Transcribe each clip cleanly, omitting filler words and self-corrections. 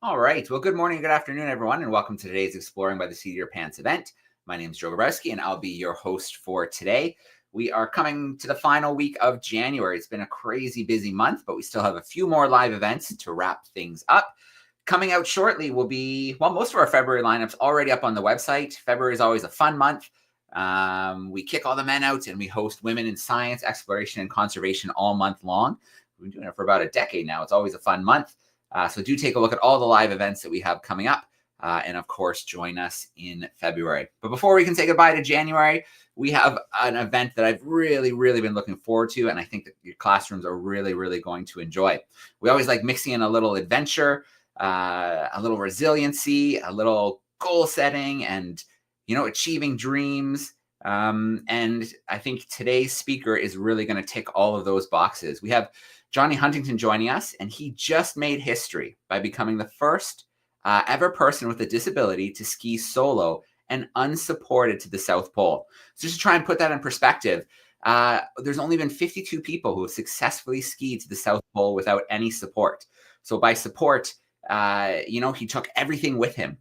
All right. Well, good morning, good afternoon, everyone, and welcome to today's Exploring by the Seat of Your Pants event. My name is Joe Grabowski, and I'll be your host for today. We are coming to the final week of January. It's been a crazy busy month, but we still have a few more live events to wrap things up. Coming out shortly will be, well, most of our February lineups already up on the website. February is always a fun month. We kick all the men out and we host women in science, exploration, and conservation all month long. We've been doing it for about a decade now. It's always a fun month. So do take a look at all the live events that we have coming up. And of course, join us in February. But before we can say goodbye to January, we have an event that I've really been looking forward to. And I think that your classrooms are really going to enjoy. We always like mixing in a little adventure, a little resiliency, a little goal setting, and, achieving dreams. And I think today's speaker is really going to tick all of those boxes. We have Jonny Huntington joining us, and he just made history by becoming the first ever person with a disability to ski solo and unsupported to the South Pole. So just to try and put that in perspective, there's only been 52 people who have successfully skied to the South Pole without any support. So by support, he took everything with him.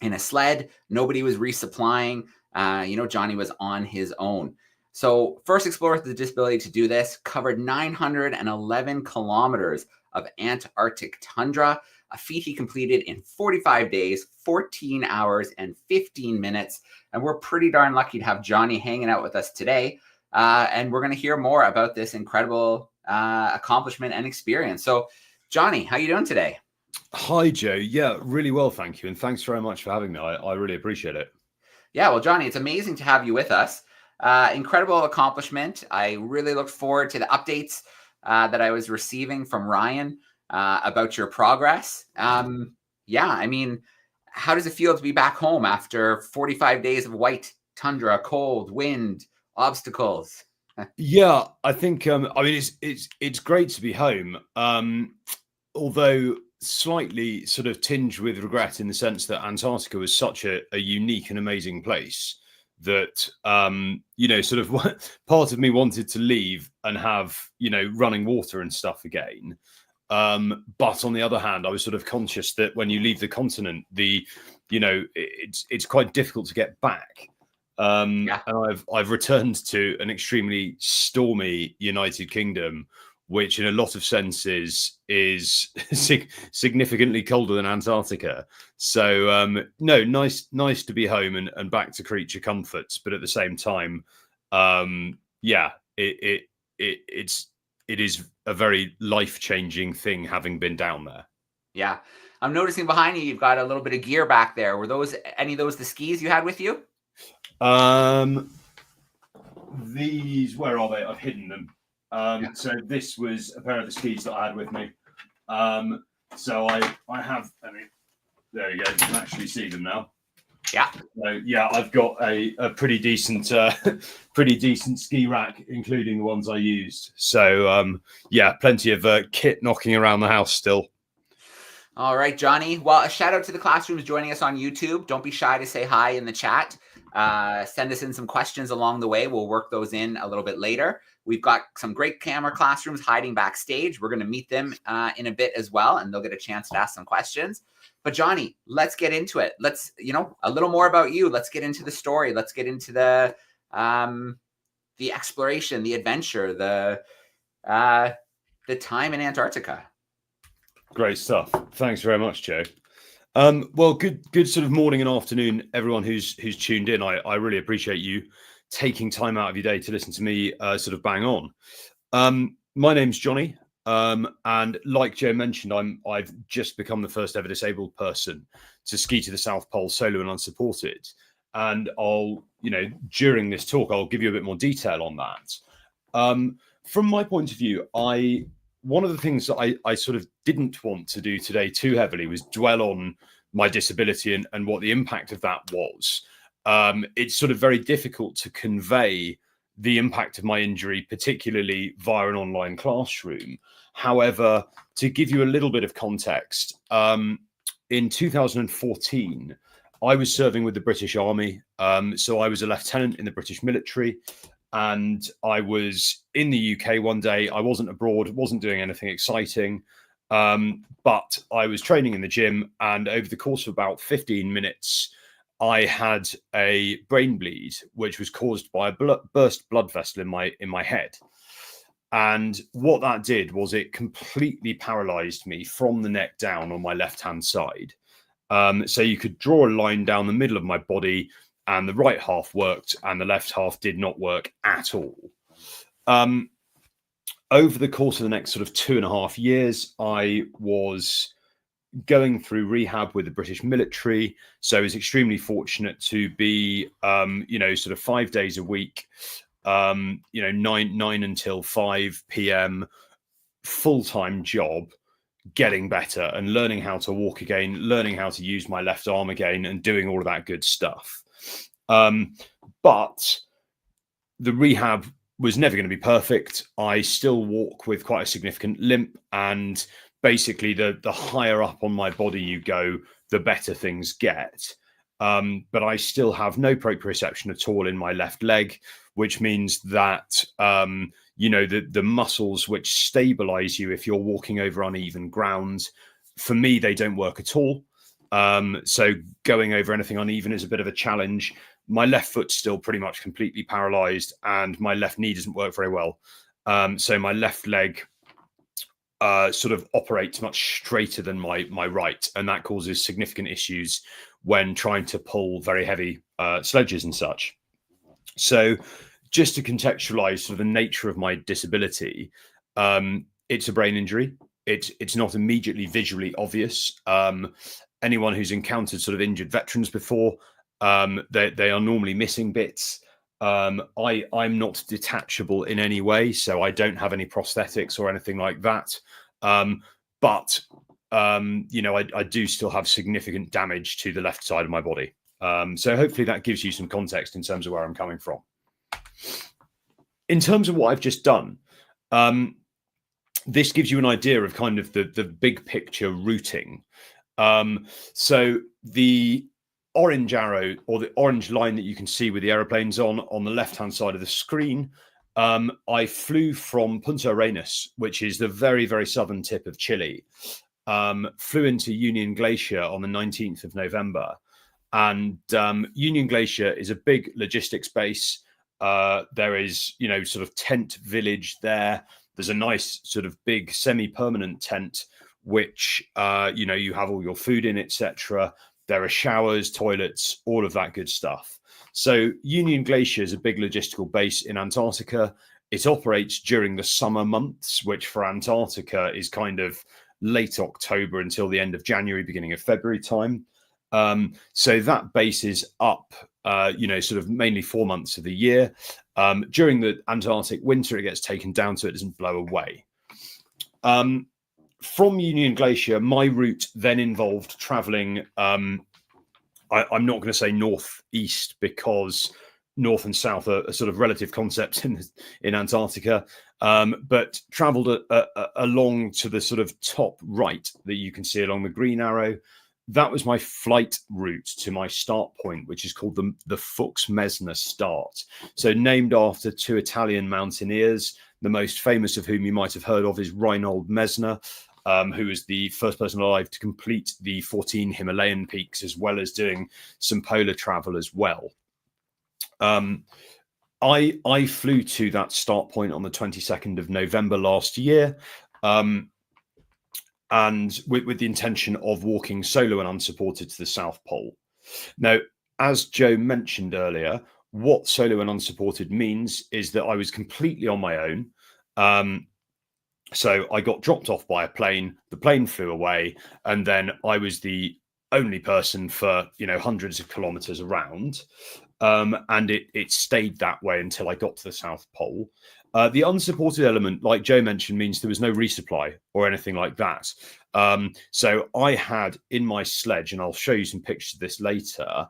In a sled, nobody was resupplying. Jonny was on his own. So first explorer with the disability to do this covered 911 kilometers of Antarctic tundra, a feat he completed in 45 days, 14 hours, and 15 minutes. And we're pretty darn lucky to have Jonny hanging out with us today. And we're going to hear more about this incredible accomplishment and experience. So Jonny, how you doing today? Hi, Joe. Yeah, really well, thank you. And thanks very much for having me. I really appreciate it. Yeah, well, Jonny, it's amazing to have you with us. Incredible accomplishment. I really look forward to the updates that I was receiving from Ryan about your progress. How does it feel to be back home after 45 days of white tundra, cold, wind, obstacles? Yeah, I think it's great to be home. Although slightly sort of tinged with regret in the sense that Antarctica was such a unique and amazing place that sort of part of me wanted to leave and have running water and stuff again, but on the other hand I was sort of conscious that when you leave the continent, it's quite difficult to get back, and I've returned to an extremely stormy United Kingdom, which in a lot of senses is significantly colder than Antarctica. So nice to be home and back to creature comforts. But at the same time, it is a very life-changing thing having been down there. Yeah. I'm noticing behind you've got a little bit of gear back there. Were any of those the skis you had with you? These, where are they? I've hidden them. So this was a pair of the skis that I had with me. So I have, there you go, you can actually see them now. Yeah. So yeah, I've got a pretty decent ski rack, including the ones I used. So plenty of kit knocking around the house still. All right, Jonny. Well, a shout out to the classrooms joining us on YouTube. Don't be shy to say hi in the chat. Send us in some questions along the way. We'll work those in a little bit later. We've got some great camera classrooms hiding backstage. We're going to meet them in a bit as well, and they'll get a chance to ask some questions. But Jonny, let's get into it. Let's, a little more about you. Let's get into the story. Let's get into the exploration, the adventure, the time in Antarctica. Great stuff. Thanks very much, Joe. Well, good sort of morning and afternoon, everyone who's tuned in. I really appreciate you taking time out of your day to listen to me sort of bang on. My name's Jonny, and like Joe mentioned, I've just become the first ever disabled person to ski to the South Pole solo and unsupported. And during this talk, I'll give you a bit more detail on that. From my point of view, one of the things that I sort of didn't want to do today too heavily was dwell on my disability and what the impact of that was. It's sort of very difficult to convey the impact of my injury, particularly via an online classroom. However, to give you a little bit of context, in 2014, I was serving with the British Army. So I was a lieutenant in the British military. And I was in the UK one day. I wasn't abroad, wasn't doing anything exciting. But I was training in the gym, and over the course of about 15 minutes, I had a brain bleed, which was caused by a burst blood vessel in my head. And what that did was it completely paralyzed me from the neck down on my left-hand side. So you could draw a line down the middle of my body, and the right half worked, and the left half did not work at all. Over the course of the next sort of 2.5 years, I was going through rehab with the British military. So I was extremely fortunate to be, sort of 5 days a week, 9 until 5 p.m. full-time job, getting better and learning how to walk again, learning how to use my left arm again, and doing all of that good stuff. But the rehab was never going to be perfect. I still walk with quite a significant limp, and basically the higher up on my body you go, the better things get. But I still have no proprioception at all in my left leg, which means that the muscles which stabilize you if you're walking over uneven ground, for me, they don't work at all. So going over anything uneven is a bit of a challenge. My left foot's still pretty much completely paralyzed, and my left knee doesn't work very well. So my left leg sort of operates much straighter than my right, and that causes significant issues when trying to pull very heavy sledges and such. So just to contextualize sort of the nature of my disability, it's a brain injury. It's not immediately visually obvious. Anyone who's encountered sort of injured veterans before, they are normally missing bits. I'm not detachable in any way, so I don't have any prosthetics or anything like that. But I do still have significant damage to the left side of my body. So hopefully that gives you some context in terms of where I'm coming from. In terms of what I've just done, this gives you an idea of kind of the big picture routing. So the orange arrow, or the orange line that you can see with the aeroplanes on the left-hand side of the screen, I flew from Punta Arenas, which is the very, very southern tip of Chile, flew into Union Glacier on the 19th of November. And Union Glacier is a big logistics base. There is, sort of tent village there. There's a nice sort of big semi-permanent tent, which, you have all your food in, etc. There are showers, toilets, all of that good stuff. So Union Glacier is a big logistical base in Antarctica. It operates during the summer months, which for Antarctica is kind of late October until the end of January, beginning of February time. So that base is up, sort of mainly 4 months of the year. During the Antarctic winter, it gets taken down so it doesn't blow away. From Union Glacier, my route then involved traveling. I'm not going to say northeast, because north and south are sort of relative concepts in Antarctica, but traveled along to the sort of top right that you can see along the green arrow. That was my flight route to my start point, which is called the Fuchs Mesna start. So named after 2 Italian mountaineers, the most famous of whom you might have heard of is Reinhold Messner, who was the first person alive to complete the 14 Himalayan peaks, as well as doing some polar travel as well. I flew to that start point on the 22nd of November last year, and with the intention of walking solo and unsupported to the South Pole. Now, as Joe mentioned earlier, what solo and unsupported means is that I was completely on my own. So I got dropped off by a plane, the plane flew away, and then I was the only person for, hundreds of kilometers around. And it stayed that way until I got to the South Pole. The unsupported element, like Joe mentioned, means there was no resupply or anything like that. So I had in my sledge, and I'll show you some pictures of this later,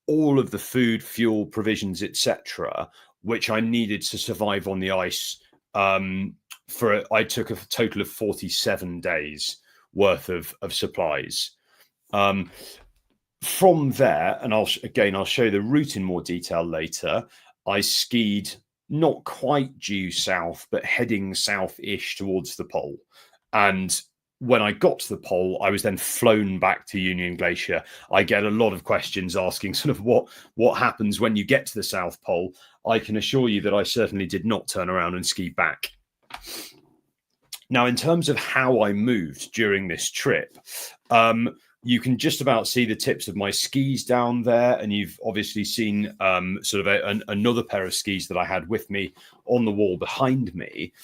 all of the food, fuel, provisions, etc., which I needed to survive on the ice. I took a total of 47 days worth of supplies. From there, and I'll show the route in more detail later, I skied not quite due south, but heading south-ish towards the pole. And when I got to the pole, I was then flown back to Union Glacier. I get a lot of questions asking sort of what happens when you get to the South Pole. I can assure you that I certainly did not turn around and ski back. Now, in terms of how I moved during this trip, you can just about see the tips of my skis down there, and you've obviously seen sort of another pair of skis that I had with me on the wall behind me.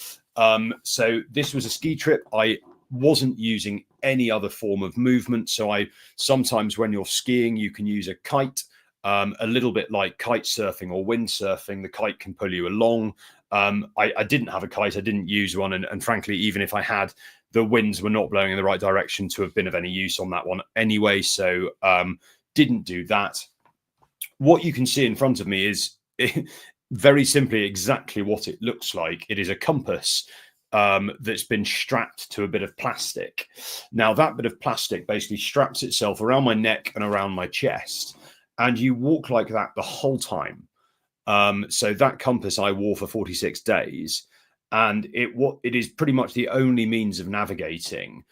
So this was a ski trip. I wasn't using any other form of movement. So sometimes when you're skiing, you can use a kite, a little bit like kite surfing or windsurfing. The kite can pull you along. I didn't have a kite. I didn't use one. And frankly, even if I had, the winds were not blowing in the right direction to have been of any use on that one anyway. So didn't do that. What you can see in front of me is very simply exactly what it looks like. It is a compass that's been strapped to a bit of plastic. Now, that bit of plastic basically straps itself around my neck and around my chest, and you walk like that the whole time. So that compass I wore for 46 days, and it is pretty much the only means of navigating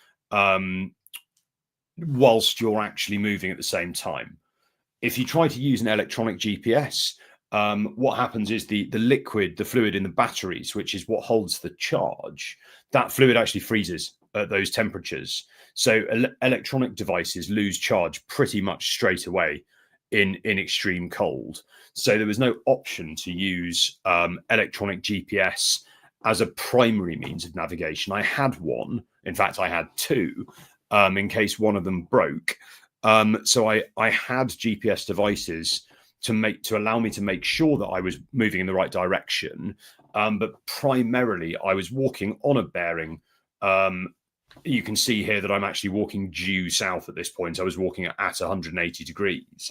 whilst you're actually moving at the same time. If you try to use an electronic GPS, what happens is the fluid in the batteries, which is what holds the charge, that fluid actually freezes at those temperatures. So electronic devices lose charge pretty much straight away in extreme cold. So there was no option to use electronic GPS as a primary means of navigation. I had one. In fact, I had two in case one of them broke. So I had GPS devices to allow me to make sure that I was moving in the right direction. But primarily I was walking on a bearing. You can see here that I'm actually walking due south at this point. I was walking at 180 degrees.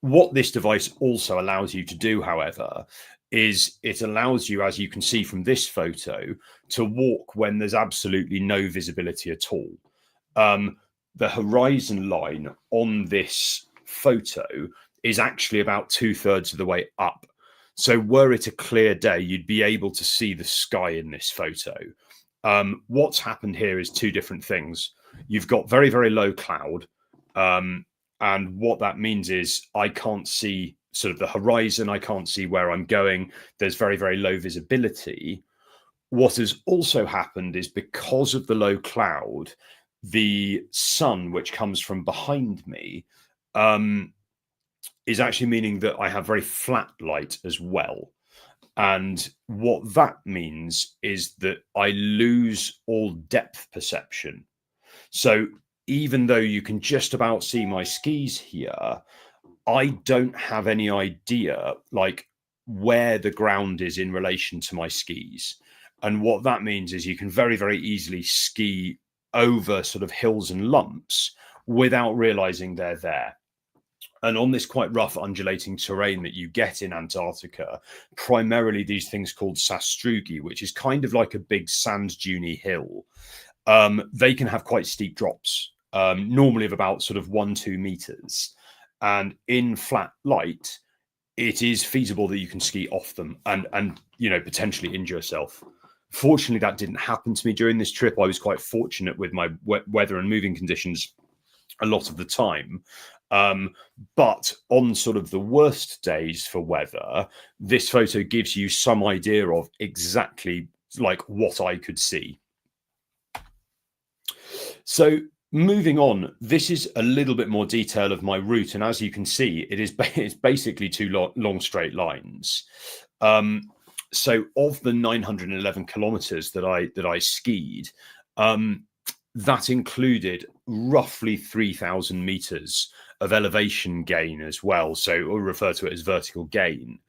What this device also allows you to do, however, is it allows you, as you can see from this photo, to walk when there's absolutely no visibility at all. The horizon line on this photo is actually about 2/3 of the way up. So were it a clear day, you'd be able to see the sky in this photo. What's happened here is two different things. You've got very, very low cloud. And what that means is I can't see sort of the horizon. I can't see where I'm going. There's very, very low visibility. What has also happened is because of the low cloud, the sun, which comes from behind me, is actually meaning that I have very flat light as well. And what that means is that I lose all depth perception. So even though you can just about see my skis here, I don't have any idea like where the ground is in relation to my skis. And what that means is you can very, very easily ski over sort of hills and lumps without realizing they're there. And on this quite rough undulating terrain that you get in Antarctica, primarily these things called sastrugi, which is kind of like a big sand duney hill, they can have quite steep drops, normally of about sort of 1-2 meters. And in flat light, it is feasible that you can ski off them and you know, potentially injure yourself. Fortunately, that didn't happen to me during this trip. I was quite fortunate with my weather and moving conditions a lot of the time. But on sort of the worst days for weather, this photo gives you some idea of exactly like what I could see. So moving on, this is a little bit more detail of my route. And as you can see, it's basically two long straight lines. So of the 911 kilometers that I skied, that included roughly 3,000 meters of elevation gain as well. So we'll refer to it as vertical gain.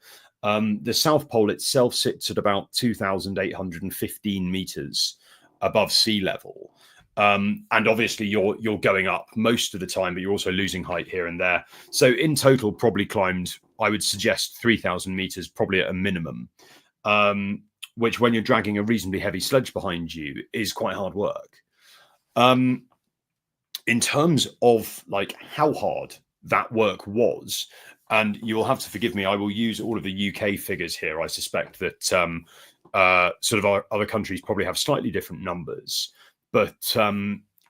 The South Pole itself sits at about 2,815 meters above sea level. And obviously you're going up most of the time, but you're also losing height here and there. So in total, probably climbed, I would suggest 3,000 meters, probably at a minimum, which when you're dragging a reasonably heavy sledge behind you is quite hard work. In terms of like how hard that work was, and you'll have to forgive me, I will use all of the UK figures here. I suspect that sort of our other countries probably have slightly different numbers. But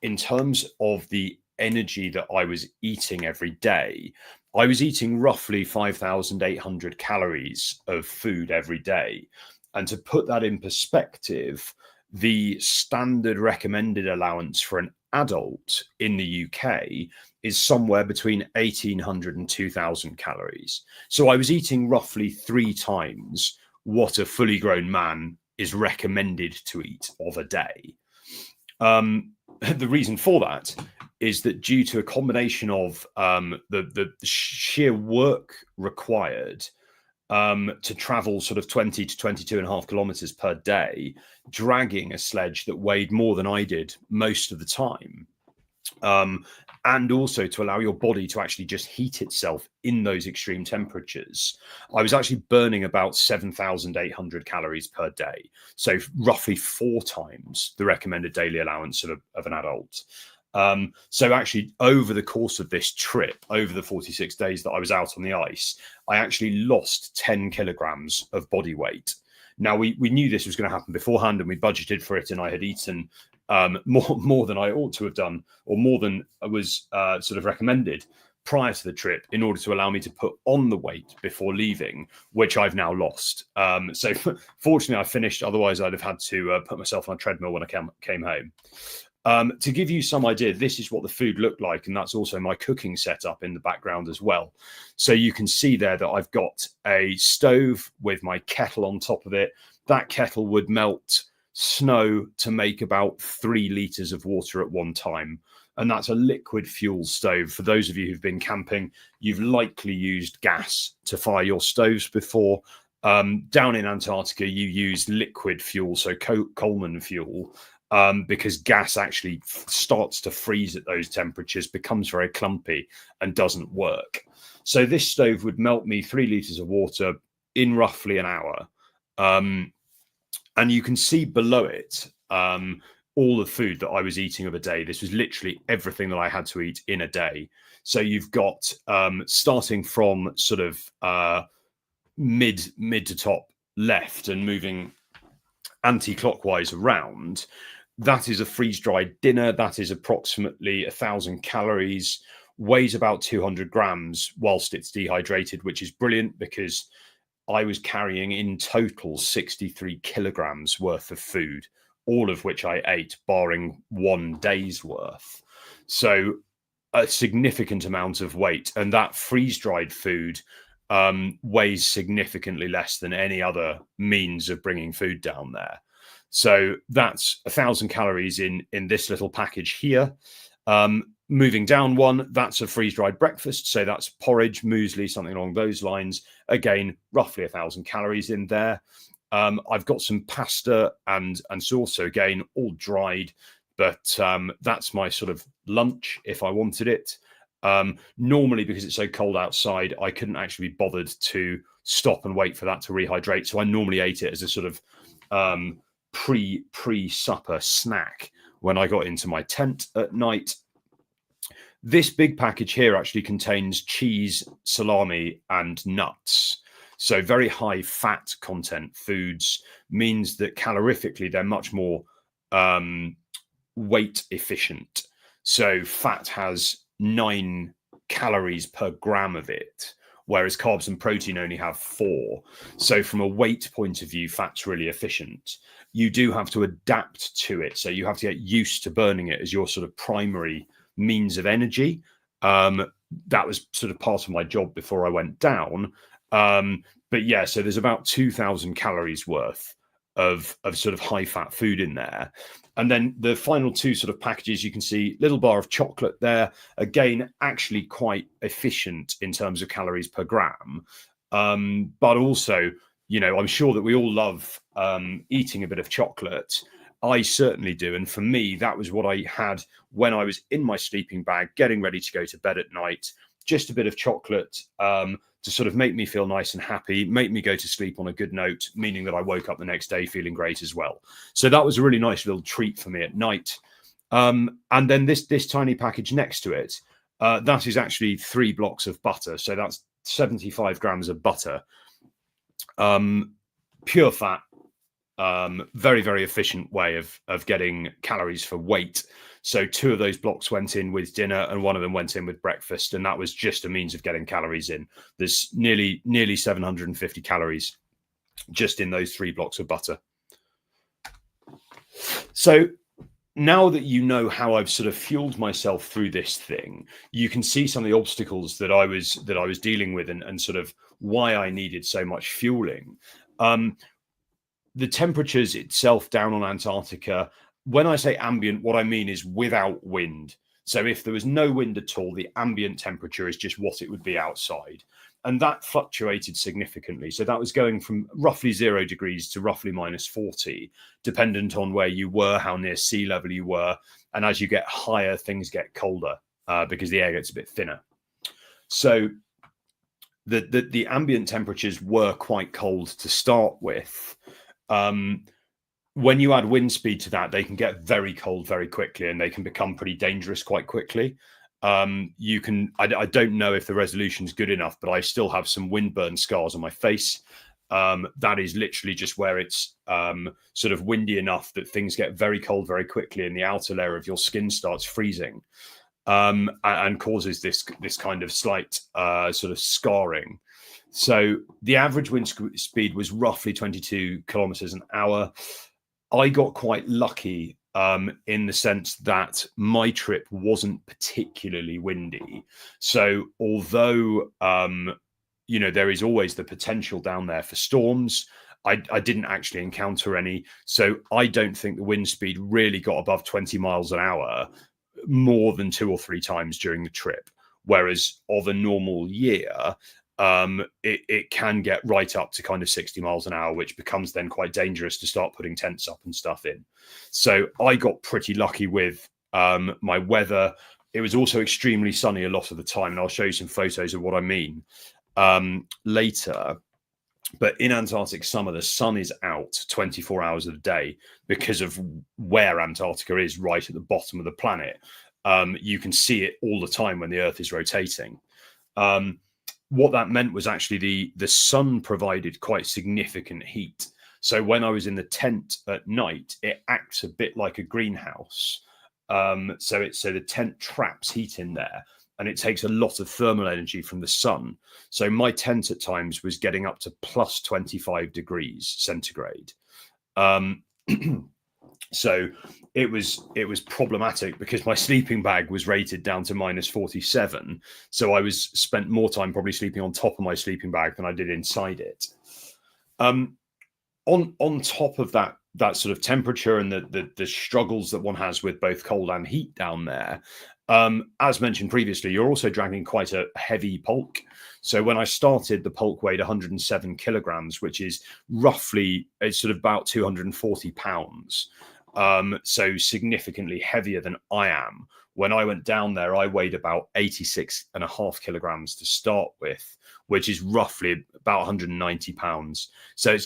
in terms of the energy that I was eating every day, I was eating roughly 5,800 calories of food every day. And to put that in perspective, the standard recommended allowance for an adult in the UK is somewhere between 1,800 and 2,000 calories. So I was eating roughly 3 times what a fully grown man is recommended to eat of a day. The reason for that is that due to a combination of the sheer work required to travel sort of 20 to 22.5 kilometers per day, dragging a sledge that weighed more than I did most of the time, and also to allow your body to actually just heat itself in those extreme temperatures, I was actually burning about 7,800 calories per day. So roughly 4 times the recommended daily allowance of an adult. So actually over the course of this trip, over the 46 days that I was out on the ice, I actually lost 10 kilograms of body weight. Now, we knew this was going to happen beforehand, and we budgeted for it, and I had eaten more than I ought to have done, or more than was sort of recommended prior to the trip, in order to allow me to put on the weight before leaving, which I've now lost. So fortunately, I finished. Otherwise, I'd have had to put myself on a treadmill when I came home. To give you some idea, this is what the food looked like, and that's also my cooking setup in the background as well. So you can see there that I've got a stove with my kettle on top of it. That kettle would melt snow to make about 3 liters of water at one time. And that's a liquid fuel stove. For those of you who've been camping, you've likely used gas to fire your stoves before. Down in Antarctica, you use liquid fuel, so Coleman fuel. Because gas actually starts to freeze at those temperatures, becomes very clumpy, and doesn't work. So this stove would melt me 3 liters of water in roughly an hour. And you can see below it all the food that I was eating of a day. This was literally everything that I had to eat in a day. So you've got starting from sort of mid to top left and moving anti-clockwise around. That is a freeze-dried dinner. That is approximately 1,000 calories, weighs about 200 grams whilst it's dehydrated, which is brilliant because I was carrying in total 63 kilograms worth of food, all of which I ate, barring 1 day's worth. So a significant amount of weight. And that freeze-dried food weighs significantly less than any other means of bringing food down there. So that's 1,000 calories in this little package here. Moving down one, that's a freeze-dried breakfast. So that's porridge, muesli, something along those lines. Again, roughly 1,000 calories in there. I've got some pasta and sauce, so again, all dried. But that's my sort of lunch if I wanted it. Normally, because it's so cold outside, I couldn't actually be bothered to stop and wait for that to rehydrate. So I normally ate it as a sort of pre-supper snack when I got into my tent at night. This big package here actually contains cheese, salami, and nuts. So very high fat content foods, means that calorifically they're much more weight efficient. So fat has 9 calories per gram of it, whereas carbs and protein only have 4. So from a weight point of view, fat's really efficient. You do have to adapt to it. So you have to get used to burning it as your sort of primary means of energy. That was sort of part of my job before I went down. But yeah, so there's about 2,000 calories worth of sort of high fat food in there. And then the final 2 sort of packages, you can see little bar of chocolate there. Again, actually quite efficient in terms of calories per gram. But also, you know, I'm sure that we all love eating a bit of chocolate. I certainly do. And for me, that was what I had when I was in my sleeping bag, getting ready to go to bed at night. Just a bit of chocolate to sort of make me feel nice and happy, make me go to sleep on a good note, meaning that I woke up the next day feeling great as well. So that was a really nice little treat for me at night. And then this tiny package next to it, that is actually 3 blocks of butter. So that's 75 grams of butter, pure fat, Very, very efficient way of getting calories for weight. So 2 of those blocks went in with dinner and 1 of them went in with breakfast. And that was just a means of getting calories in. There's nearly 750 calories just in those 3 blocks of butter. So now that you know how I've sort of fueled myself through this thing, you can see some of the obstacles that I was dealing with and sort of why I needed so much fueling. The temperatures itself down on Antarctica, when I say ambient, what I mean is without wind. So if there was no wind at all, the ambient temperature is just what it would be outside. And that fluctuated significantly. So that was going from roughly 0 degrees to roughly -40, dependent on where you were, how near sea level you were. And as you get higher, things get colder because the air gets a bit thinner. So the ambient temperatures were quite cold to start with. When you add wind speed to that, they can get very cold very quickly and they can become pretty dangerous quite quickly. I don't know if the resolution is good enough, but I still have some windburn scars on my face. That is literally just where it's sort of windy enough that things get very cold very quickly and the outer layer of your skin starts freezing and causes this kind of slight sort of scarring. So the average wind speed was roughly 22 kilometers an hour. I got quite lucky in the sense that my trip wasn't particularly windy. So although, there is always the potential down there for storms, I didn't actually encounter any. So I don't think the wind speed really got above 20 miles an hour more than 2 or 3 times during the trip. Whereas of a normal year, it can get right up to kind of 60 miles an hour, which becomes then quite dangerous to start putting tents up and stuff in. So I got pretty lucky with my weather. It was also extremely sunny a lot of the time, and I'll show you some photos of what I mean later. But in Antarctic summer, the sun is out 24 hours a day because of where Antarctica is, right at the bottom of the planet. You can see it all the time when the Earth is rotating. What that meant was actually the sun provided quite significant heat. So when I was in the tent at night, it acts a bit like a greenhouse. So the tent traps heat in there, and it takes a lot of thermal energy from the sun. So my tent at times was getting up to plus 25 degrees centigrade. So it was problematic because my sleeping bag was rated down to -47. So I spent more time probably sleeping on top of my sleeping bag than I did inside it. On top of that sort of temperature and the struggles that one has with both cold and heat down there, as mentioned previously, you're also dragging quite a heavy bulk. So when I started, the bulk weighed 107 kilograms, which is roughly, it's sort of about 240 pounds. So significantly heavier than I am. When I went down there, I weighed about 86.5 kilograms to start with, which is roughly about 190 pounds. So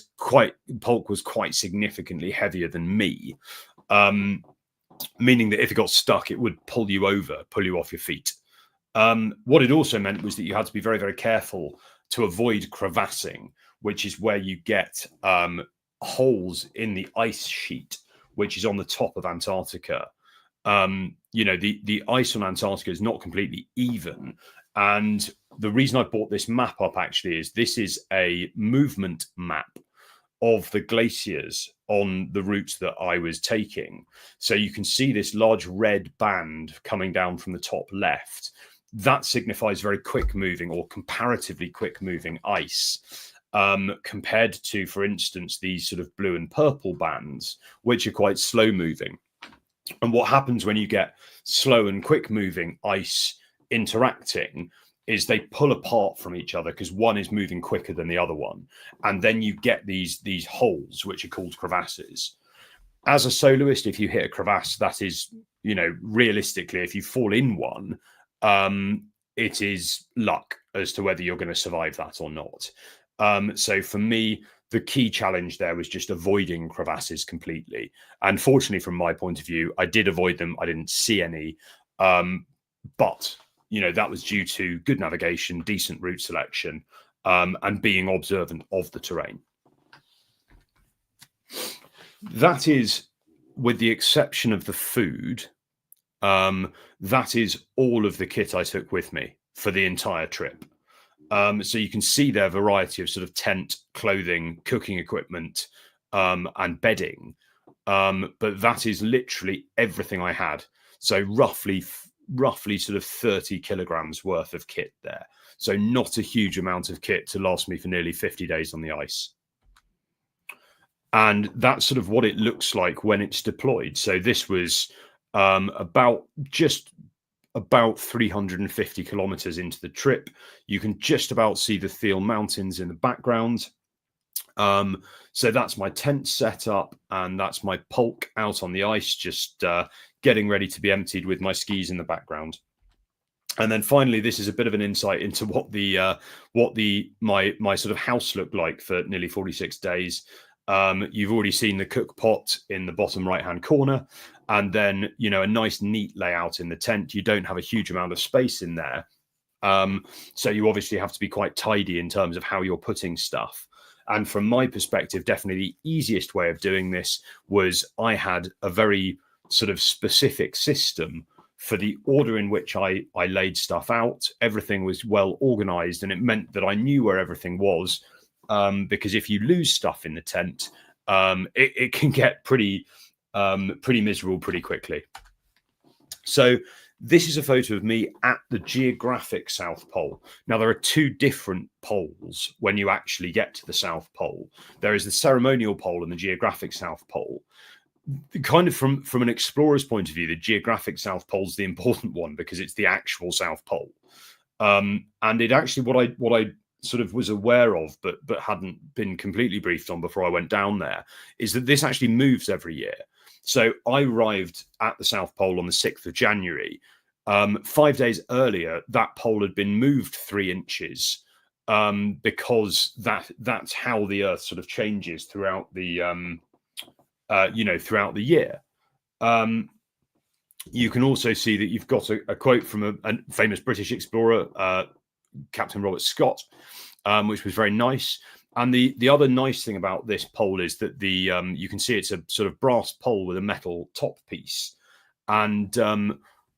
bulk was quite significantly heavier than me. Meaning that if it got stuck, it would pull you off your feet. What it also meant was that you had to be very, very careful to avoid crevassing, which is where you get holes in the ice sheet, which is on the top of Antarctica. The ice on Antarctica is not completely even. And the reason I brought this map up actually is this is a movement map of the glaciers on the routes that I was taking. So you can see this large red band coming down from the top left. That signifies very quick moving or comparatively quick moving ice, compared to, for instance, these sort of blue and purple bands, which are quite slow moving. And what happens when you get slow and quick moving ice interacting is they pull apart from each other because one is moving quicker than the other one. And then you get these holes, which are called crevasses. As a soloist, if you hit a crevasse, that is, realistically, if you fall in one, it is luck as to whether you're going to survive that or not. So for me, the key challenge there was just avoiding crevasses completely. And fortunately, from my point of view, I did avoid them. I didn't see any. But that was due to good navigation, decent route selection, and being observant of the terrain. That is, with the exception of the food, that is all of the kit I took with me for the entire trip. So you can see their variety of sort of tent, clothing, cooking equipment, and bedding. But that is literally everything I had. So roughly sort of 30 kilograms worth of kit there. So not a huge amount of kit to last me for nearly 50 days on the ice. And that's sort of what it looks like when it's deployed. So this was about 350 kilometers into the trip. You can just about see the Thiel Mountains in the background. So that's my tent set up, and that's my polk out on the ice, just getting ready to be emptied with my skis in the background. And then finally, this is a bit of an insight into what my sort of house looked like for nearly 46 days. You've already seen the cook pot in the bottom right-hand corner, and then, a nice neat layout in the tent. You don't have a huge amount of space in there. So you obviously have to be quite tidy in terms of how you're putting stuff. And from my perspective, definitely the easiest way of doing this was I had a very sort of specific system for the order in which I laid stuff out. Everything was well organized, and it meant that I knew where everything was. Because if you lose stuff in the tent, it can get pretty miserable pretty quickly. So this is a photo of me at the geographic South Pole. Now, there are two different poles when you actually get to the South Pole. There is the ceremonial pole and the geographic South Pole. Kind of from an explorer's point of view, the geographic South Pole is the important one because it's the actual South Pole. And it actually, what I sort of was aware of, but hadn't been completely briefed on before I went down there, is that this actually moves every year. So I arrived at the South Pole on the 6th of January. 5 days earlier, that pole had been moved 3 inches because that's how the Earth sort of changes throughout the throughout the year. You can also see that you've got a quote from a famous British explorer, Captain Robert Scott, which was very nice. And the other nice thing about this pole is that you can see it's a sort of brass pole with a metal top piece. And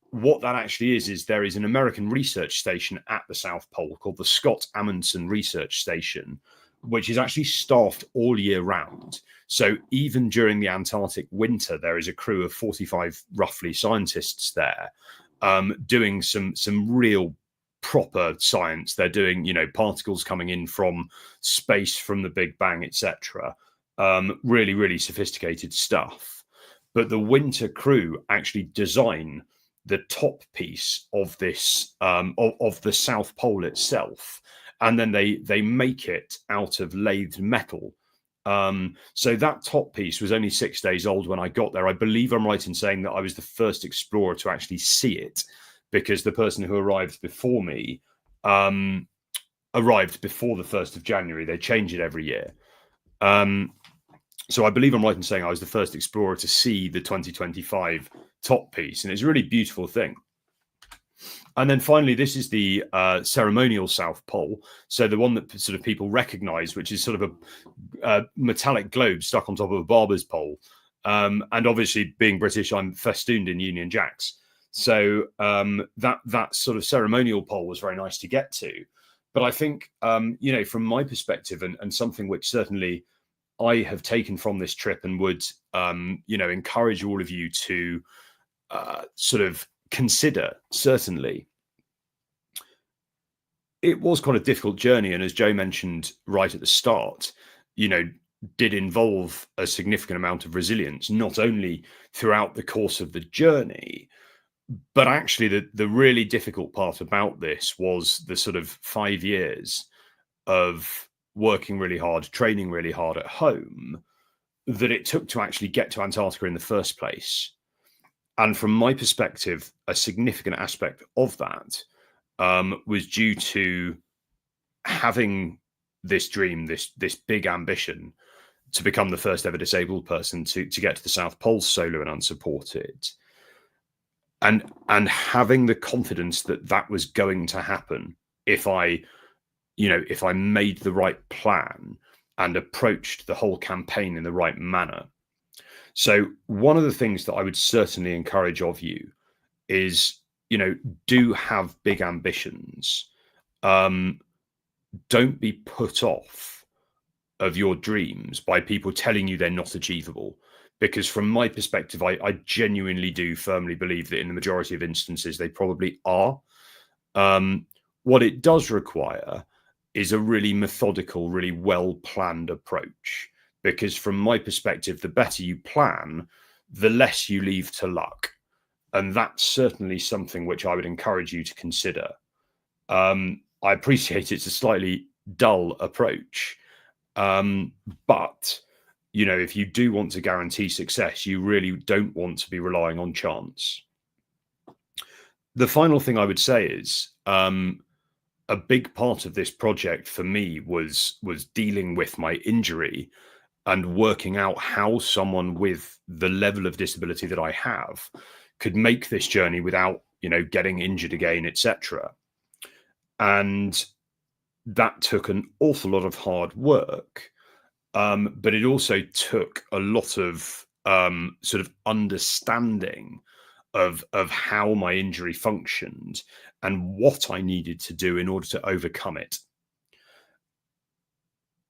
what that actually is there is an American research station at the South Pole called the Scott Amundsen Research Station, which is actually staffed all year round. So even during the Antarctic winter, there is a crew of 45 roughly scientists there doing some real proper science. They're doing, particles coming in from space, from the Big Bang, etc. Really, really sophisticated stuff. But the winter crew actually design the top piece of this of the South Pole itself, and then they make it out of lathed metal. So that top piece was only 6 days old when I got there. I believe I'm right in saying that I was the first explorer to actually see it, because the person who arrived before me arrived before the 1st of January. They change it every year. So I believe I'm right in saying I was the first explorer to see the 2025 top piece, and it's a really beautiful thing. And then finally, this is the ceremonial South Pole. So the one that sort of people recognize, which is sort of a metallic globe stuck on top of a barber's pole. And obviously, being British, I'm festooned in Union Jacks. So that sort of ceremonial pole was very nice to get to. But I think, from my perspective, and something which certainly I have taken from this trip and would, encourage all of you to sort of consider, certainly, it was quite a difficult journey. And as Joe mentioned right at the start, did involve a significant amount of resilience, not only throughout the course of the journey, but actually the really difficult part about this was the sort of 5 years of working really hard, training really hard at home, that it took to actually get to Antarctica in the first place. And from my perspective, a significant aspect of that was due to having this dream, this big ambition to become the first ever disabled person to get to the South Pole solo and unsupported. And having the confidence that was going to happen if I made the right plan and approached the whole campaign in the right manner. So one of the things that I would certainly encourage of you is, do have big ambitions. Don't be put off of your dreams by people telling you they're not achievable. Because from my perspective, I genuinely do firmly believe that in the majority of instances, they probably are. What it does require is a really methodical, really well-planned approach. Because from my perspective, the better you plan, the less you leave to luck. And that's certainly something which I would encourage you to consider. I appreciate it's a slightly dull approach. But, if you do want to guarantee success, you really don't want to be relying on chance. The final thing I would say is a big part of this project for me was dealing with my injury and working out how someone with the level of disability that I have could make this journey without, getting injured again, etc. And that took an awful lot of hard work, but it also took a lot of sort of understanding of how my injury functioned and what I needed to do in order to overcome it.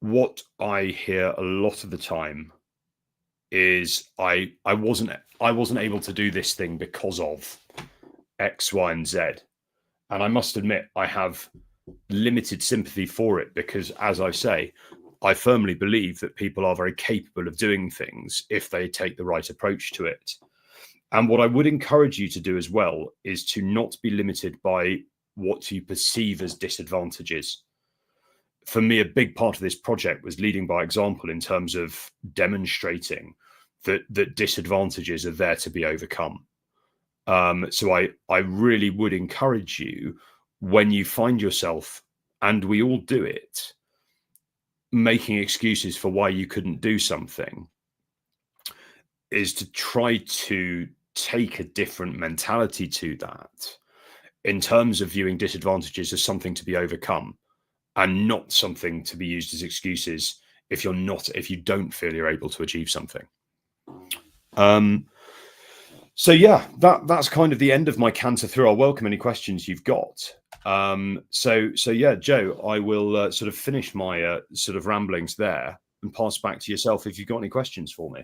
What I hear a lot of the time is I wasn't able to do this thing because of X, Y, and Z. And I must admit, I have limited sympathy for it because, as I say, I firmly believe that people are very capable of doing things if they take the right approach to it. And what I would encourage you to do as well is to not be limited by what you perceive as disadvantages. For me, a big part of this project was leading by example in terms of demonstrating that disadvantages are there to be overcome. So I really would encourage you, when you find yourself, and we all do it, making excuses for why you couldn't do something, is to try to take a different mentality to that in terms of viewing disadvantages as something to be overcome and not something to be used as excuses if you don't feel you're able to achieve something. So yeah, that's kind of the end of my canter through. I'll welcome any questions you've got. So yeah, Joe, I will sort of finish my sort of ramblings there and pass back to yourself if you've got any questions for me.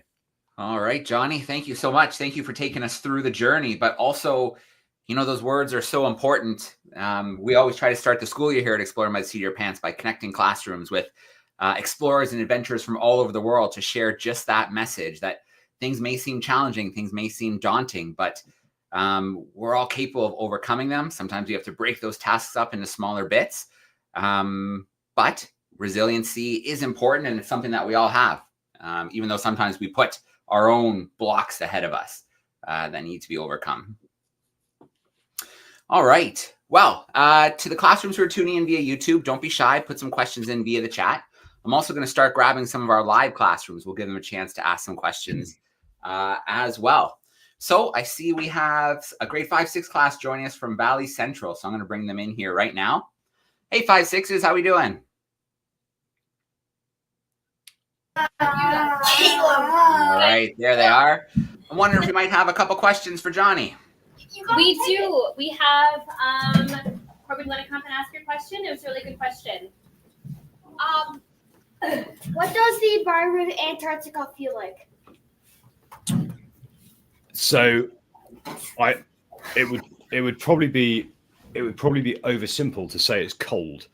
All right, Jonny, thank you so much. Thank you for taking us through the journey, but also, those words are so important. We always try to start the school year here at Exploring by the Seat of Your Pants by connecting classrooms with explorers and adventurers from all over the world to share just that message that things may seem challenging, things may seem daunting, but we're all capable of overcoming them. Sometimes we have to break those tasks up into smaller bits, but resiliency is important, and it's something that we all have, even though sometimes we put our own blocks ahead of us that need to be overcome. All right. Well, to the classrooms who are tuning in via YouTube, don't be shy. Put some questions in via the chat. I'm also going to start grabbing some of our live classrooms. We'll give them a chance to ask some questions as well. So I see we have a grade 5-6 class joining us from Valley Central. So I'm going to bring them in here right now. Hey, 5-6s, how we doing? All right, there they are. I'm wondering if we might have a couple questions for Jonny. We do. We have, Corbin, you want to come and ask your question? It was a really good question. What does the environment of Antarctica feel like? So it would probably be oversimple to say it's cold.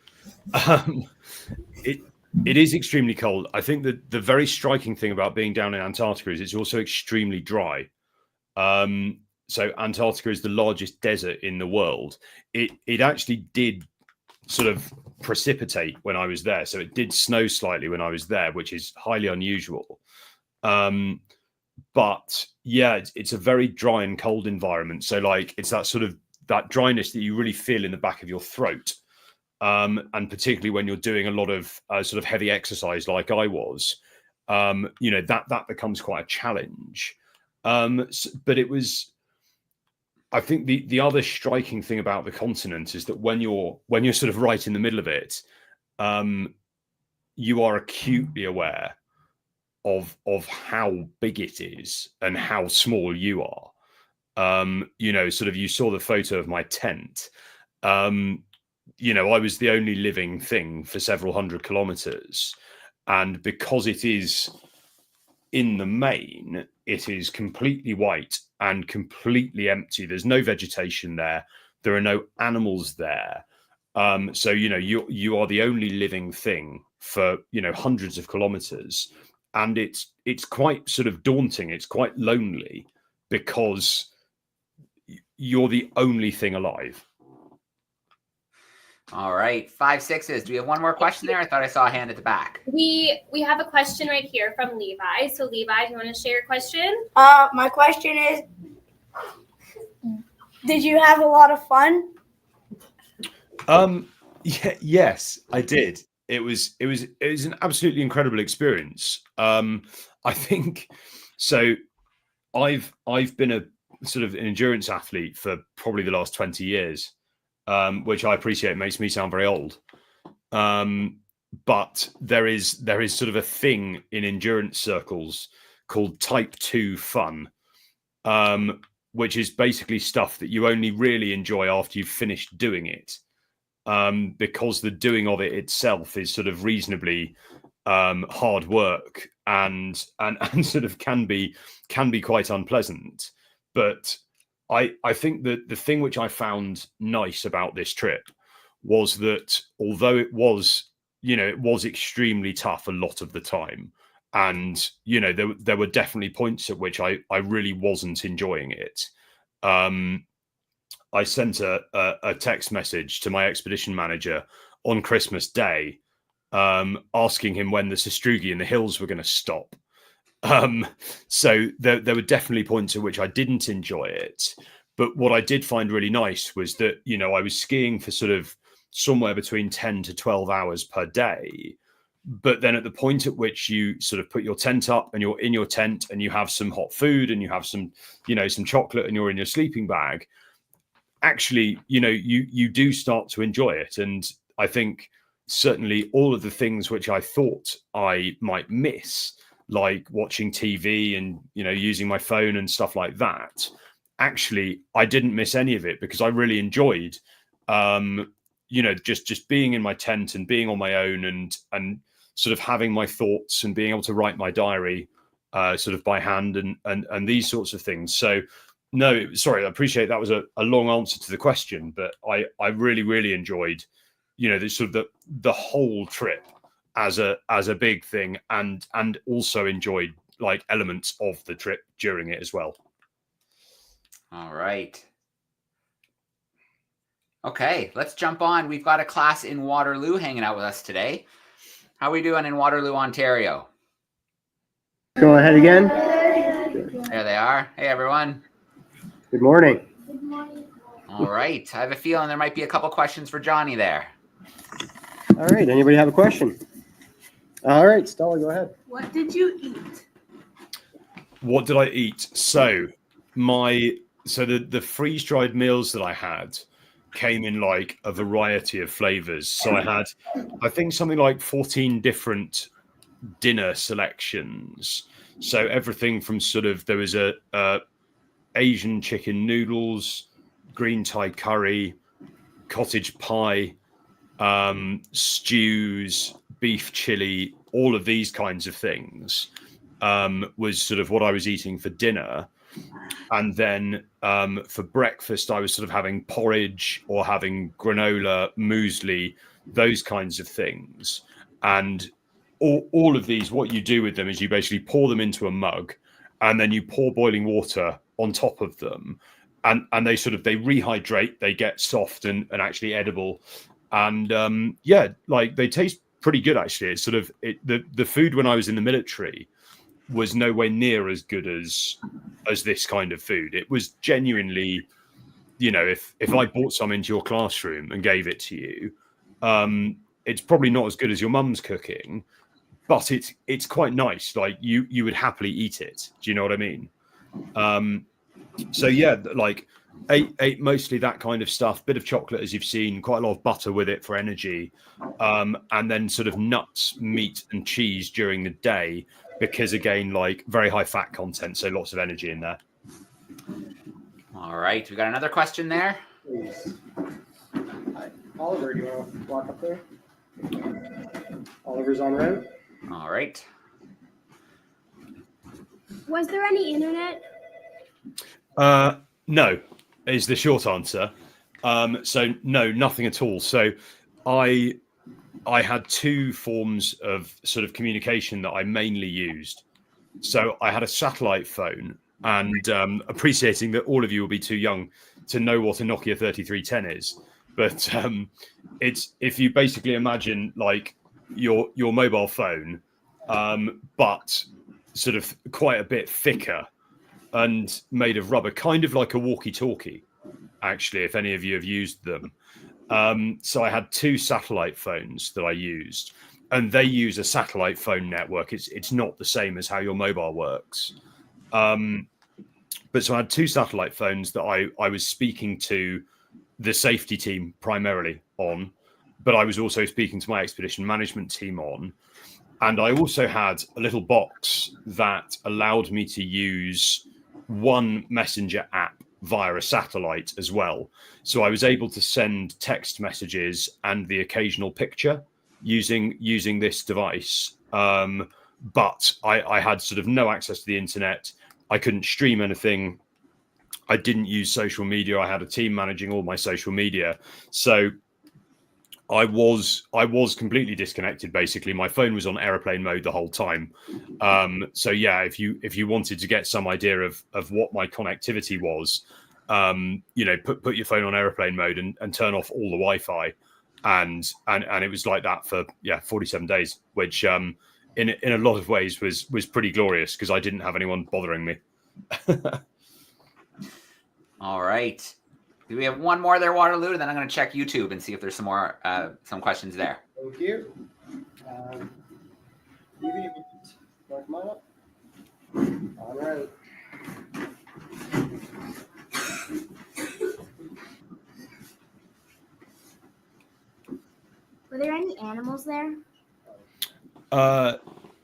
It is extremely cold. I think that the very striking thing about being down in Antarctica is it's also extremely dry. So Antarctica is the largest desert in the world. It actually did sort of precipitate when I was there. So it did snow slightly when I was there, which is highly unusual. But yeah, it's a very dry and cold environment. So like it's that sort of that dryness that you really feel in the back of your throat. And particularly when you're doing a lot of sort of heavy exercise like I was, that becomes quite a challenge. But it was, I think the other striking thing about the continent is that when you're sort of right in the middle of it, you are acutely aware of how big it is and how small you are. Sort of, you saw the photo of my tent. I was the only living thing for several hundred kilometers. And because it is in the main, it is completely white and completely empty. There's no vegetation there. There are no animals there. So, you are the only living thing for, hundreds of kilometers. And it's quite sort of daunting. It's quite lonely because you're the only thing alive. All right, 5-6s. Do we have one more question there? I thought I saw a hand at the back. We have a question right here from Levi. So Levi, do you want to share your question? My question is, did you have a lot of fun? Yes, I did. It was an absolutely incredible experience. I think so. I've been a sort of an endurance athlete for probably the last 20 years, which I appreciate makes me sound very old. But there is sort of a thing in endurance circles called type 2 fun, which is basically stuff that you only really enjoy after you've finished doing it. Because the doing of it itself is sort of reasonably hard work and sort of can be quite unpleasant. But I think that the thing which I found nice about this trip was that although it was extremely tough a lot of the time, and there were definitely points at which I really wasn't enjoying it. I sent a text message to my expedition manager on Christmas Day, asking him when the Sastrugi in the hills were going to stop. So there were definitely points at which I didn't enjoy it. But what I did find really nice was that, I was skiing for sort of somewhere between 10 to 12 hours per day. But then at the point at which you sort of put your tent up and you're in your tent and you have some hot food and you have some chocolate and you're in your sleeping bag, actually, you do start to enjoy it. And I think certainly all of the things which I thought I might miss, like watching TV and, using my phone and stuff like that, actually, I didn't miss any of it because I really enjoyed, just being in my tent and being on my own and sort of having my thoughts and being able to write my diary sort of by hand and these sorts of things. So, no, sorry, I appreciate that was a long answer to the question, but I really, really enjoyed, the whole trip as a big thing and also enjoyed like elements of the trip during it as well. All right. Okay, let's jump on. We've got a class in Waterloo hanging out with us today. How are we doing in Waterloo, Ontario? Go ahead again. There they are. Hey, everyone. Good morning. Good morning. All right. I have a feeling there might be a couple questions for Jonny there. All right. Anybody have a question? All right, Stella, go ahead. What did you eat? What did I eat? So the freeze-dried meals that I had came in like a variety of flavors. So I had, I think, something like 14 different dinner selections. So everything from sort of, there was a Asian chicken noodles, green Thai curry, cottage pie, stews, beef chili, all of these kinds of things was sort of what I was eating for dinner. And then for breakfast, I was sort of having porridge or having granola, muesli, those kinds of things. And all of these, what you do with them is you basically pour them into a mug and then you pour boiling water on top of them. And they rehydrate, they get soft and actually edible. And like they taste pretty good, actually. It's sort of the food when I was in the military was nowhere near as good as this kind of food. It was genuinely, if I brought some into your classroom and gave it to you, it's probably not as good as your mum's cooking, but it's quite nice. Like you would happily eat it. Do you know what I mean? So yeah, like ate mostly that kind of stuff, bit of chocolate, as you've seen, quite a lot of butter with it for energy, and then sort of nuts, meat and cheese during the day. because again, like very high fat content, so lots of energy in there. All right, we got another question there. Please. Hi. Oliver, do you want to walk up there? Oliver's en route. All right. Was there any internet? No, is the short answer. So no, nothing at all. So I had two forms of sort of communication that I mainly used. So I had a satellite phone, and appreciating that all of you will be too young to know what a Nokia 3310 is, but it's, if you basically imagine like your mobile phone, but sort of quite a bit thicker and made of rubber, kind of like a walkie-talkie, actually, if any of you have used them. So I had two satellite phones that I used, and they use a satellite phone network. It's not the same as how your mobile works. But so I had two satellite phones that I was speaking to the safety team primarily on, but I was also speaking to my expedition management team on. And I also had a little box that allowed me to use one messenger app via a satellite as well. So I was able to send text messages and the occasional picture using this device. But I had sort of no access to the internet. I couldn't stream anything. I didn't use social media. I had a team managing all my social media. So I was completely disconnected. Basically, my phone was on airplane mode the whole time. So yeah, if you wanted to get some idea of what my connectivity was, put your phone on airplane mode and turn off all the Wi-Fi, and it was like that for 47 days, which in a lot of ways was pretty glorious because I didn't have anyone bothering me. All right. Do we have one more there, Waterloo? And then I'm going to check YouTube and see if there's some more some questions there. Thank you. Evie, come on up. All right. Were there any animals there?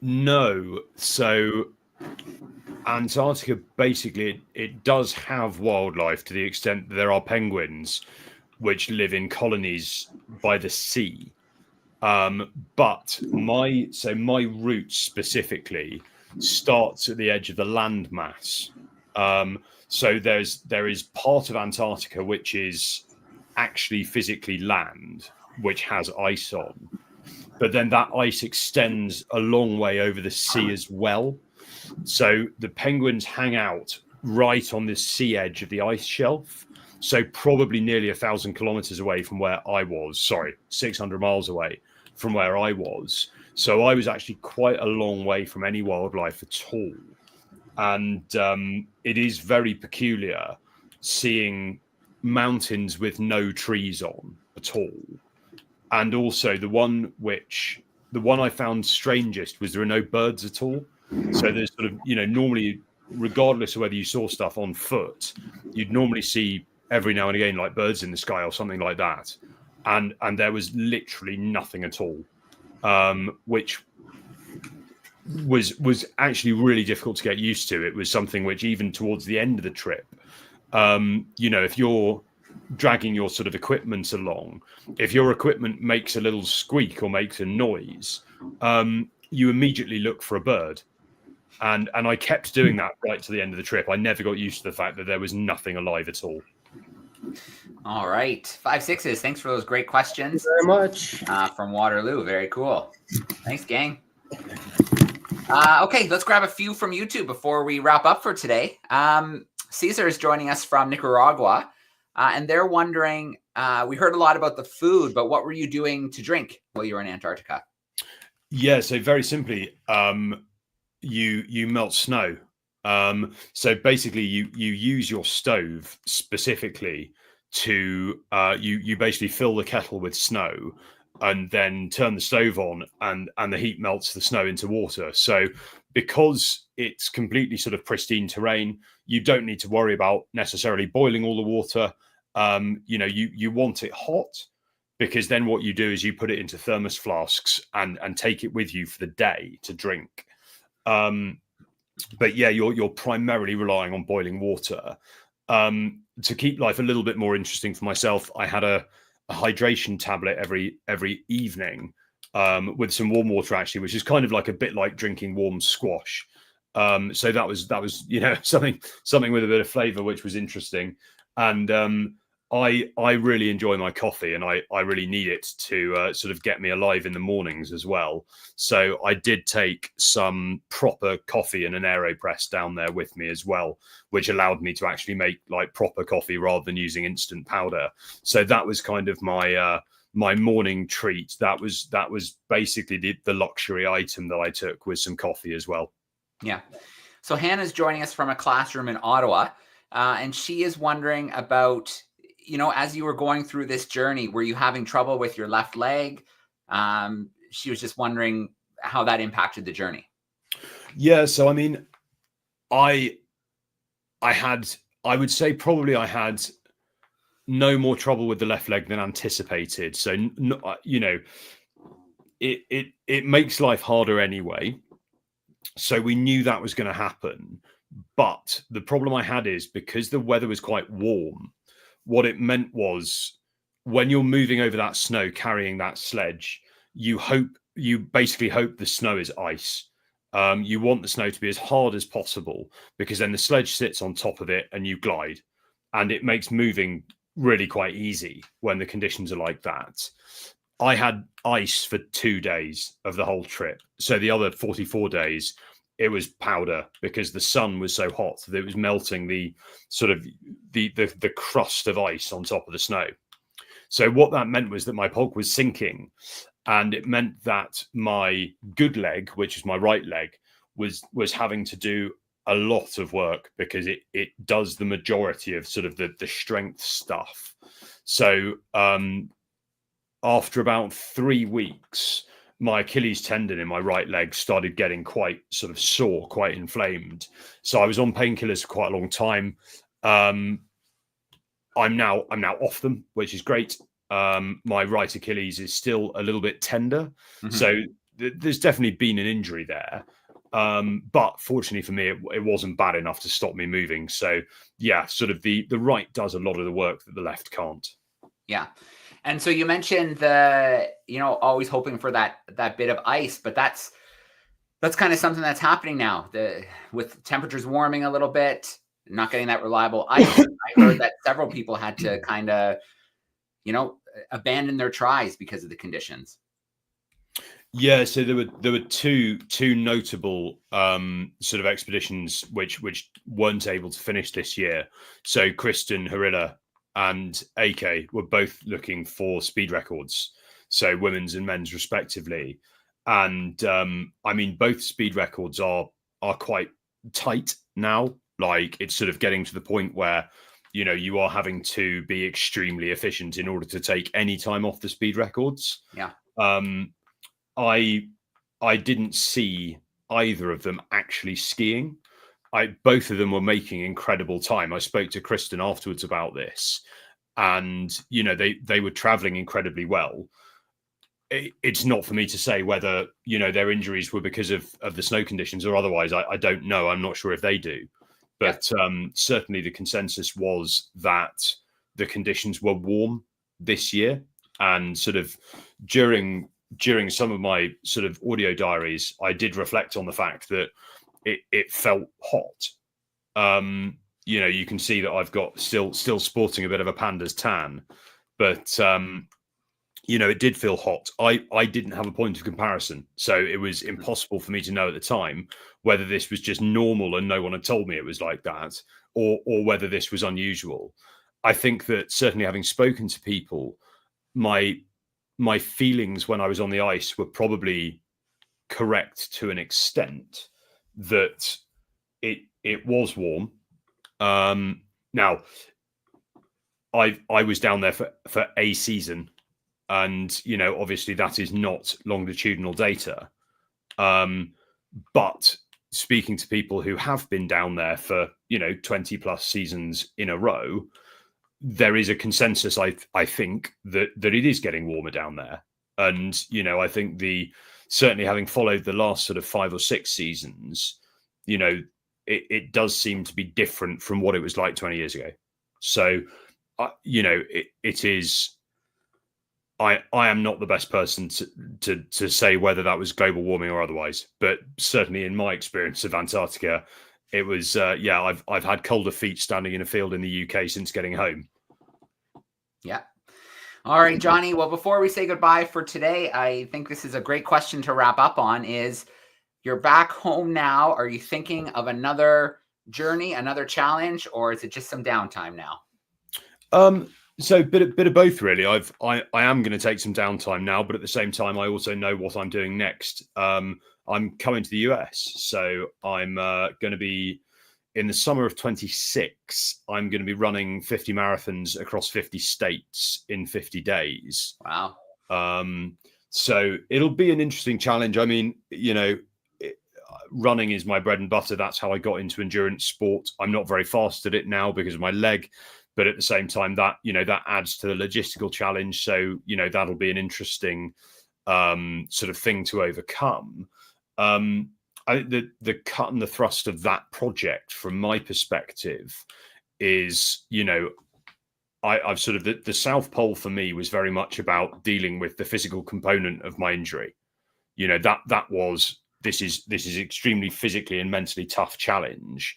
No. So Antarctica, basically, it does have wildlife to the extent that there are penguins which live in colonies by the sea. But my route specifically starts at the edge of the landmass. So there is part of Antarctica which is actually physically land, which has ice on. But then that ice extends a long way over the sea as well. So the penguins hang out right on the sea edge of the ice shelf. So probably nearly 1,000 kilometers away from where I was. Sorry, 600 miles away from where I was. So I was actually quite a long way from any wildlife at all. And it is very peculiar seeing mountains with no trees on at all. And also the one I found strangest was there are no birds at all. So there's sort of, normally, regardless of whether you saw stuff on foot, you'd normally see every now and again like birds in the sky or something like that. And there was literally nothing at all, which was actually really difficult to get used to. It was something which even towards the end of the trip, if you're dragging your sort of equipment along, if your equipment makes a little squeak or makes a noise, you immediately look for a bird. And I kept doing that right to the end of the trip. I never got used to the fact that there was nothing alive at all. All right. 5-6s. Thanks for those great questions. Thank you very much. From Waterloo. Very cool. Thanks, gang. Okay, let's grab a few from YouTube before we wrap up for today. Caesar is joining us from Nicaragua, and they're wondering, we heard a lot about the food, but what were you doing to drink while you were in Antarctica? Yeah, so very simply, you melt snow. So basically you use your stove specifically to you basically fill the kettle with snow and then turn the stove on, and the heat melts the snow into water. So because it's completely sort of pristine terrain, you don't need to worry about necessarily boiling all the water. You want it hot, because then what you do is you put it into thermos flasks and take it with you for the day to drink. But yeah, you're primarily relying on boiling water. To keep life a little bit more interesting for myself, I had a hydration tablet every evening with some warm water, actually, which is kind of like a bit like drinking warm squash. So that was something with a bit of flavor, which was interesting. And I really enjoy my coffee, and I really need it to sort of get me alive in the mornings as well. So I did take some proper coffee and an AeroPress down there with me as well, which allowed me to actually make like proper coffee rather than using instant powder. So that was kind of my my morning treat. That was basically the luxury item that I took, with some coffee as well. Yeah. So Hannah's joining us from a classroom in Ottawa, and she is wondering about, as you were going through this journey, were you having trouble with your left leg? She was just wondering how that impacted the journey. Yeah. So, I mean, I would say probably I had no more trouble with the left leg than anticipated. So, it makes life harder anyway. So we knew that was going to happen. But the problem I had is, because the weather was quite warm, what it meant was, when you're moving over that snow carrying that sledge, you basically hope the snow is ice. You want the snow to be as hard as possible, because then the sledge sits on top of it and you glide, and it makes moving really quite easy when the conditions are like that. I had ice for 2 days of the whole trip. So the other 44 days, it was powder, because the sun was so hot that it was melting the sort of the crust of ice on top of the snow. So what that meant was that my pog was sinking, and it meant that my good leg, which is my right leg, was having to do a lot of work, because it does the majority of sort of the strength stuff. So after about 3 weeks, my Achilles tendon in my right leg started getting quite sort of sore, quite inflamed. So I was on painkillers for quite a long time. I'm now off them, which is great. My right Achilles is still a little bit tender. Mm-hmm. So there's definitely been an injury there. But fortunately for me, it wasn't bad enough to stop me moving. So yeah, sort of the right does a lot of the work that the left can't. Yeah. And so you mentioned always hoping for that bit of ice, but that's kind of something that's happening now. With temperatures warming a little bit, not getting that reliable ice. I heard that several people had to kind of, abandon their tries because of the conditions. Yeah, so there were two notable sort of expeditions which weren't able to finish this year. So Kristen Harilla and AK were both looking for speed records, so women's and men's respectively. And I mean, both speed records are quite tight now. Like, it's sort of getting to the point where, you are having to be extremely efficient in order to take any time off the speed records. Yeah. I didn't see either of them actually skiing. Both of them were making incredible time. I spoke to Kristen afterwards about this, and they were traveling incredibly well. It's not for me to say whether their injuries were because of the snow conditions or otherwise. I don't know. I'm not sure if they do, but certainly the consensus was that the conditions were warm this year, and sort of during some of my sort of audio diaries, I did reflect on the fact that it felt hot. You can see that I've got still sporting a bit of a panda's tan, but it did feel hot. I didn't have a point of comparison, so it was impossible for me to know at the time whether this was just normal and no one had told me it was like that, or whether this was unusual. I think that certainly, having spoken to people, my feelings when I was on the ice were probably correct to an extent, that it was warm. Now, I was down there for a season, and obviously that is not longitudinal data. But speaking to people who have been down there for 20 plus seasons in a row, there is a consensus, I think, that it is getting warmer down there. And I think the certainly having followed the last sort of 5 or 6 seasons, you know, it does seem to be different from what it was like 20 years ago. So, you know, it is. I am not the best person to say whether that was global warming or otherwise, but certainly in my experience of Antarctica, it was. I've had colder feet standing in a field in the UK since getting home. Yeah. All right, Jonny. Well, before we say goodbye for today, I think this is a great question to wrap up on. Is you're back home now? Are you thinking of another journey, another challenge, or is it just some downtime now? So bit of both, really. I am going to take some downtime now, but at the same time, I also know what I'm doing next. I'm coming to the US, so I'm going to be in the summer of 26. I'm going to be running 50 marathons across 50 states in 50 days. Wow. So it'll be an interesting challenge. I mean, you know, running is my bread and butter. That's how I got into endurance sport. I'm not very fast at it now because of my leg, but at the same time, that, you know, that adds to the logistical challenge. So, you know, that'll be an interesting sort of thing to overcome. I think the cut and the thrust of that project, from my perspective, is, you know, I've sort of the South Pole for me was very much about dealing with the physical component of my injury. You know, that was. This is extremely physically and mentally tough challenge.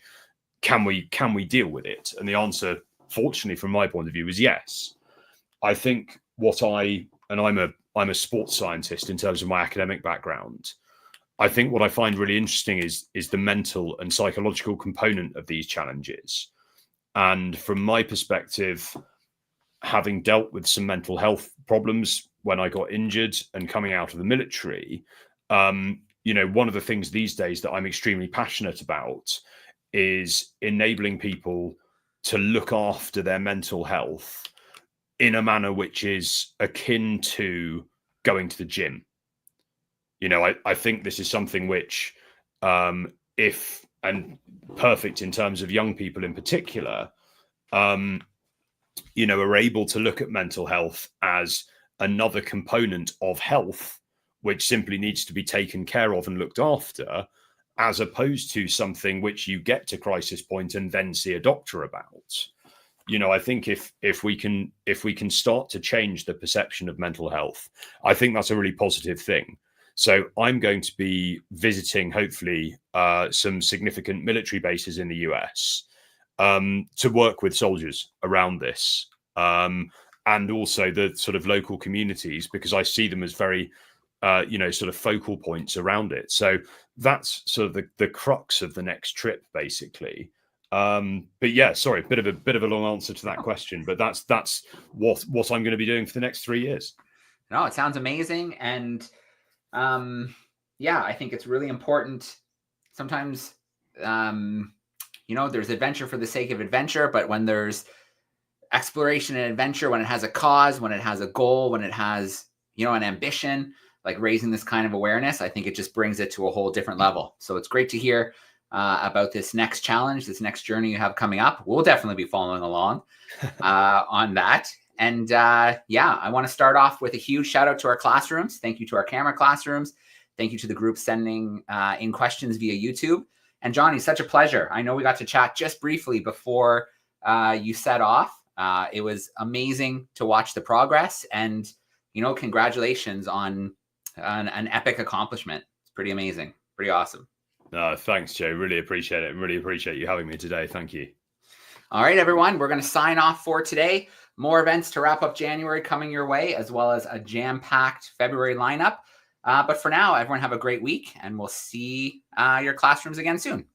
Can we deal with it? And the answer, fortunately, from my point of view, is yes. I think I'm a sports scientist in terms of my academic background. I think what I find really interesting is the mental and psychological component of these challenges. And from my perspective, having dealt with some mental health problems when I got injured and coming out of the military, you know, one of the things these days that I'm extremely passionate about is enabling people to look after their mental health in a manner which is akin to going to the gym. You know, I think this is something which, if and perfect in terms of young people in particular, you know, are able to look at mental health as another component of health, which simply needs to be taken care of and looked after, as opposed to something which you get to crisis point and then see a doctor about. You know, I think if we can start to change the perception of mental health, I think that's a really positive thing. So I'm going to be visiting, hopefully, some significant military bases in the US to work with soldiers around this, and also the sort of local communities, because I see them as very you know, sort of focal points around it. So that's sort of the crux of the next trip, basically. But yeah, sorry, bit of a long answer to that question, but that's what I'm going to be doing for the next 3 years. No, it sounds amazing. And yeah, I think it's really important. Sometimes, you know, there's adventure for the sake of adventure, but when there's exploration and adventure, when it has a cause, when it has a goal, when it has, you know, an ambition, like raising this kind of awareness, I think it just brings it to a whole different level. So it's great to hear about this next challenge, this next journey you have coming up. We'll definitely be following along on that. And yeah, I want to start off with a huge shout out to our classrooms. Thank you to our camera classrooms. Thank you to the group sending in questions via YouTube. And Jonny, such a pleasure. I know we got to chat just briefly before you set off. It was amazing to watch the progress, and, you know, congratulations on an epic accomplishment. It's pretty amazing. Pretty awesome. No, thanks, Joe. Really appreciate it. Really appreciate you having me today. Thank you. All right, everyone. We're going to sign off for today. More events to wrap up January coming your way, as well as a jam-packed February lineup. But for now, everyone have a great week, and we'll see your classrooms again soon.